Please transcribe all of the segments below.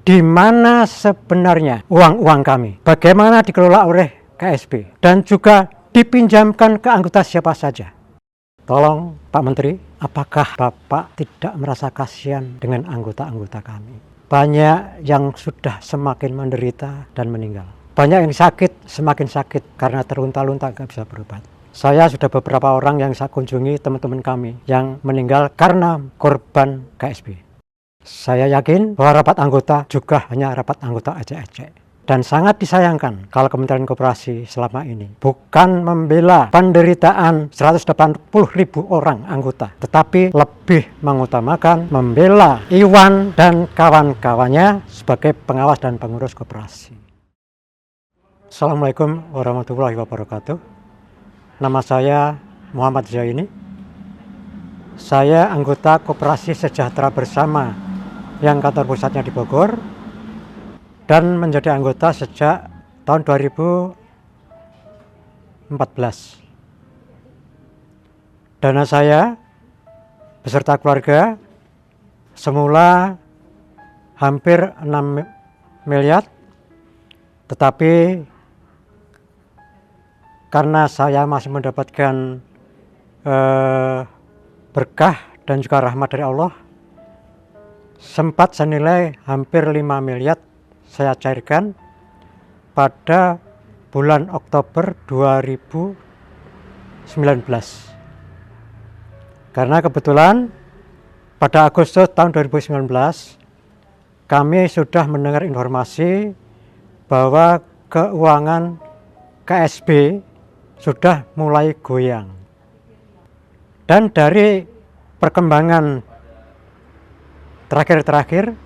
di mana sebenarnya uang-uang kami, bagaimana dikelola oleh KSP, dan juga dipinjamkan ke anggota siapa saja. Tolong Pak Menteri, apakah Bapak tidak merasa kasihan dengan anggota-anggota kami? Banyak yang sudah semakin menderita dan meninggal. Banyak yang sakit, semakin sakit karena terlunta-lunta nggak bisa berobat. Saya sudah beberapa orang yang saya kunjungi, teman-teman kami yang meninggal karena korban KSP. Saya yakin bahwa rapat anggota juga hanya rapat anggota ecek-ecek. Dan sangat disayangkan kalau Kementerian Koperasi selama ini bukan membela penderitaan 180.000 orang anggota, tetapi lebih mengutamakan membela Iwan dan kawan-kawannya sebagai pengawas dan pengurus koperasi. Assalamualaikum warahmatullahi wabarakatuh. Nama saya Muhammad Zaini. Saya anggota Koperasi Sejahtera Bersama yang kantor pusatnya di Bogor, dan menjadi anggota sejak tahun 2014. Dana saya beserta keluarga semula hampir 6 miliar, tetapi karena saya masih mendapatkan berkah dan juga rahmat dari Allah, sempat senilai hampir 5 miliar saya cairkan pada bulan Oktober 2019. Karena kebetulan pada Agustus tahun 2019 kami sudah mendengar informasi bahwa keuangan KSP sudah mulai goyang. Dan dari perkembangan terakhir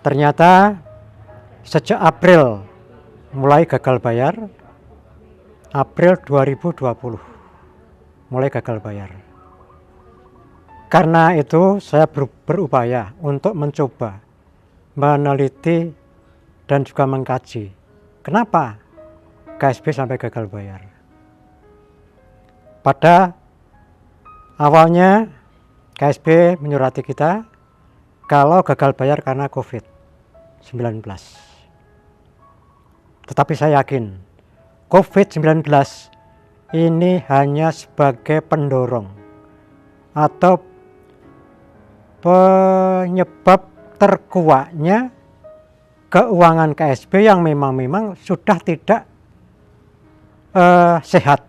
ternyata sejak April mulai gagal bayar, April 2020 mulai gagal bayar. Karena itu saya berupaya untuk mencoba meneliti dan juga mengkaji kenapa KSP sampai gagal bayar. Pada awalnya KSP menyurati kita kalau gagal bayar karena COVID-19. Tetapi saya yakin COVID-19 ini hanya sebagai pendorong atau penyebab terkuaknya keuangan KSP yang memang sudah tidak sehat.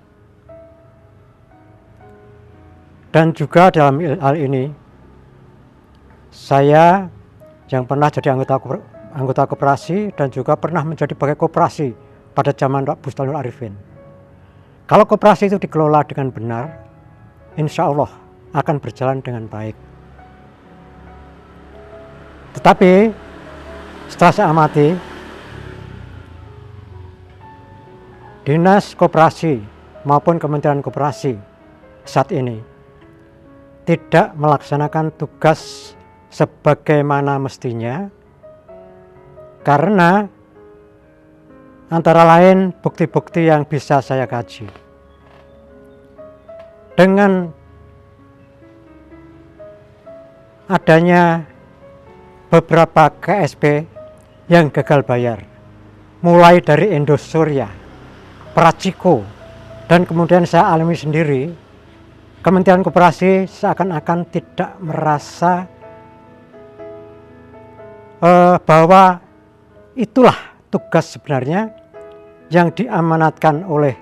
Dan juga dalam hal ini saya yang pernah jadi anggota koperasi dan juga pernah menjadi bagian koperasi pada zaman Pak Bustalul Arifin. Kalau koperasi itu dikelola dengan benar, insya Allah akan berjalan dengan baik. Tetapi setelah saya amati, Dinas Koperasi maupun Kementerian Koperasi saat ini tidak melaksanakan tugas sebagaimana mestinya, karena antara lain bukti-bukti yang bisa saya kaji. Dengan adanya beberapa KSP yang gagal bayar, mulai dari Indosuria, Praciko, dan kemudian saya alami sendiri, Kementerian Koperasi seakan-akan tidak merasa bahwa itulah tugas sebenarnya yang diamanatkan oleh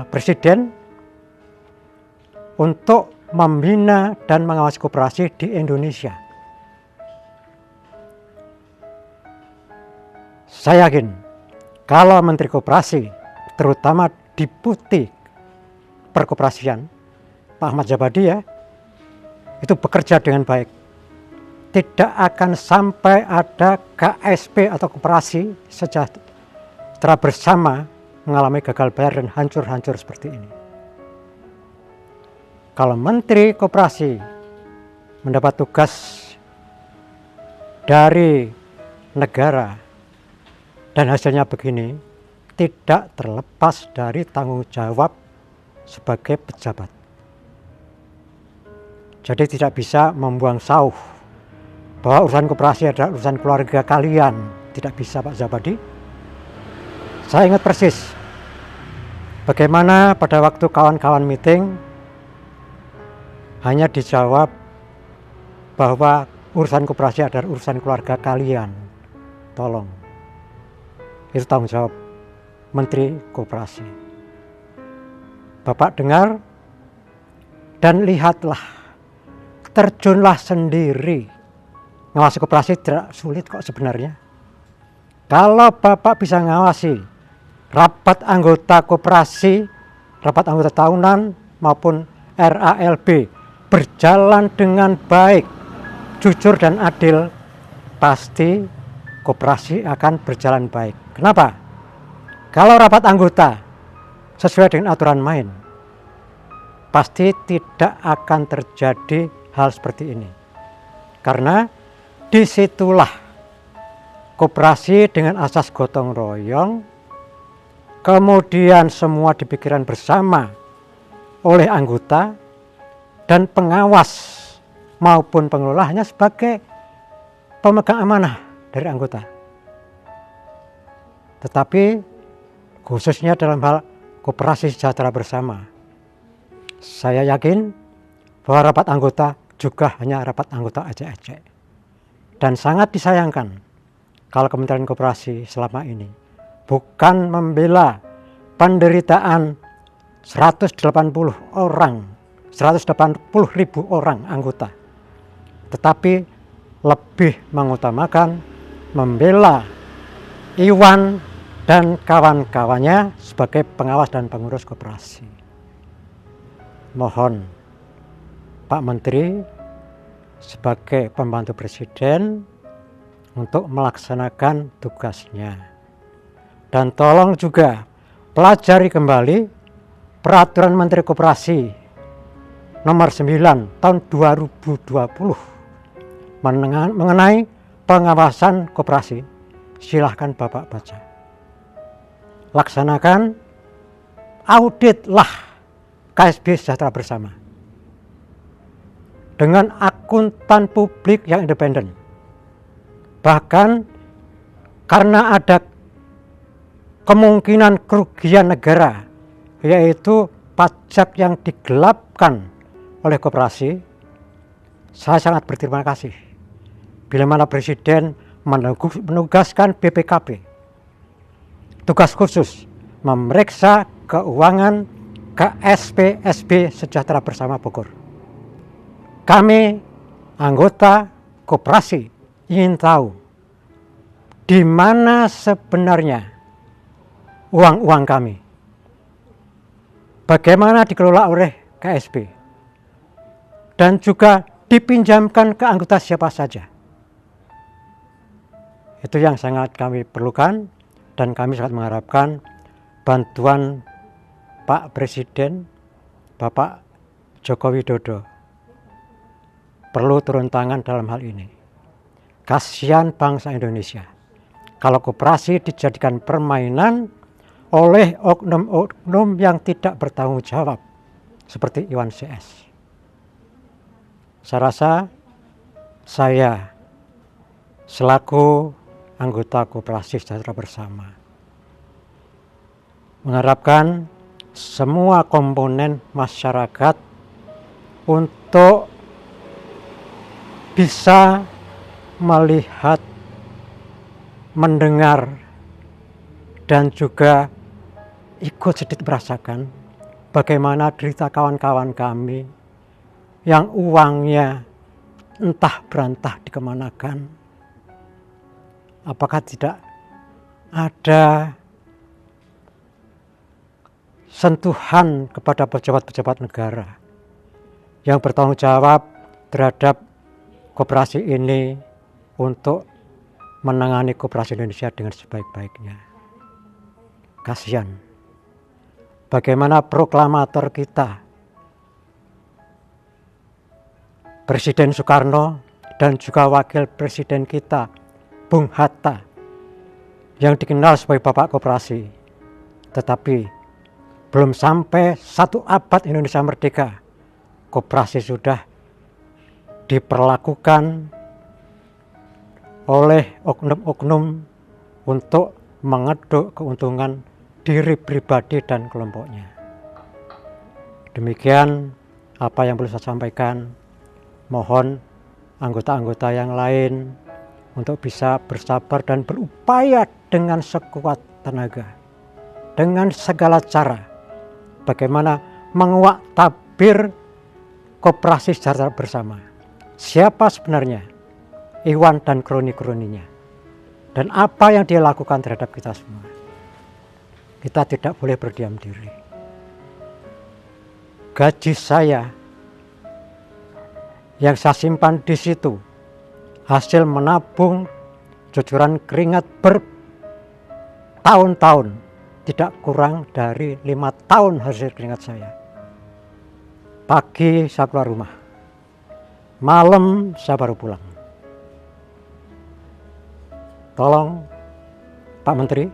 Presiden untuk membina dan mengawasi koperasi di Indonesia. Saya yakin kalau Menteri Koperasi, terutama Deputi Perkoperasian, Pak Ahmad Jabadi itu bekerja dengan baik, tidak akan sampai ada KSP atau koperasi sejahtera bersama mengalami gagal bayar dan hancur-hancur seperti ini. Kalau Menteri Koperasi mendapat tugas dari negara dan hasilnya begini, tidak terlepas dari tanggung jawab sebagai pejabat. Jadi tidak bisa membuang sauh bahwa urusan koperasi adalah urusan keluarga kalian. Tidak bisa, Pak Zabadi. Saya ingat persis bagaimana pada waktu kawan-kawan meeting hanya dijawab bahwa urusan koperasi adalah urusan keluarga kalian. Tolong, itu tanggung jawab Menteri Koperasi. Bapak dengar dan lihatlah, terjunlah sendiri. Ngawasi koperasi tidak sulit kok sebenarnya. Kalau Bapak bisa ngawasi rapat anggota koperasi, rapat anggota tahunan maupun RALB berjalan dengan baik, jujur dan adil, pasti koperasi akan berjalan baik. Kenapa? Kalau rapat anggota sesuai dengan aturan main, pasti tidak akan terjadi hal seperti ini. Karena disitulah koperasi dengan asas gotong royong, kemudian semua dipikirkan bersama oleh anggota dan pengawas maupun pengelolanya sebagai pemegang amanah dari anggota. Tetapi khususnya dalam hal koperasi sejahtera bersama, saya yakin bahwa rapat anggota juga hanya rapat anggota ejek-ejek. Dan sangat disayangkan kalau Kementerian Koperasi selama ini bukan membela penderitaan 180 ribu orang anggota, tetapi lebih mengutamakan membela Iwan dan kawan-kawannya sebagai pengawas dan pengurus koperasi. Mohon Pak Menteri sebagai pembantu Presiden untuk melaksanakan tugasnya. Dan tolong juga pelajari kembali Peraturan Menteri Koperasi nomor 9 tahun 2020 mengenai pengawasan koperasi. Silahkan Bapak baca. Laksanakan, auditlah KSB Sejahtera Bersama dengan akuntan publik yang independen. Bahkan karena ada kemungkinan kerugian negara, yaitu pajak yang digelapkan oleh koperasi, saya sangat berterima kasih bila mana Presiden menugaskan BPKP tugas khusus memeriksa keuangan KSP Sejahtera Bersama Bogor. Kami anggota koperasi ingin tahu di mana sebenarnya uang-uang kami, bagaimana dikelola oleh KSP, dan juga dipinjamkan ke anggota siapa saja. Itu yang sangat kami perlukan, dan kami sangat mengharapkan bantuan Pak Presiden, Bapak Joko Widodo perlu turun tangan dalam hal ini. Kasihan bangsa Indonesia kalau koperasi dijadikan permainan oleh oknum-oknum yang tidak bertanggung jawab seperti Iwan CS. Saya rasa saya selaku anggota Koperasi Sejahtera Bersama mengharapkan semua komponen masyarakat untuk bisa melihat, mendengar, dan juga ikut sedikit merasakan bagaimana derita kawan-kawan kami yang uangnya entah berantah dikemanakan. Apakah tidak ada sentuhan kepada pejabat-pejabat negara yang bertanggung jawab terhadap koperasi ini untuk menangani koperasi Indonesia dengan sebaik-baiknya? Kasihan bagaimana proklamator kita Presiden Soekarno dan juga Wakil Presiden kita Bung Hatta yang dikenal sebagai Bapak Koperasi, tetapi belum sampai 1 abad Indonesia merdeka, koperasi sudah diperlakukan oleh oknum-oknum untuk mengeduk keuntungan diri pribadi dan kelompoknya. Demikian apa yang perlu saya sampaikan. Mohon anggota-anggota yang lain untuk bisa bersabar dan berupaya dengan sekuat tenaga, dengan segala cara, bagaimana menguak tabir koperasi secara bersama. Siapa sebenarnya Iwan dan kroni-kroninya, dan apa yang dia lakukan terhadap kita semua. Kita tidak boleh berdiam diri. Gaji saya yang saya simpan di situ, hasil menabung cucuran keringat bertahun-tahun, tidak kurang dari 5 tahun hasil keringat saya. Pagi saya keluar rumah, malam saya baru pulang. Tolong Pak Menteri,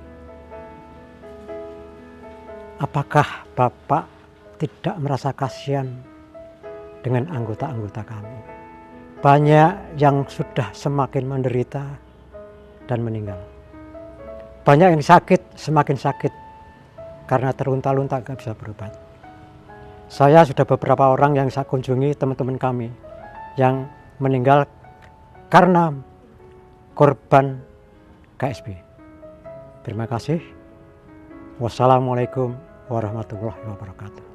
apakah Bapak tidak merasa kasihan dengan anggota-anggota kami? Banyak yang sudah semakin menderita dan meninggal. Banyak yang sakit, semakin sakit karena terlunta-lunta gak bisa berobat. Saya sudah beberapa orang yang saya kunjungi, teman-teman kami yang meninggal karena korban KSP. Terima kasih. Wassalamualaikum warahmatullahi wabarakatuh.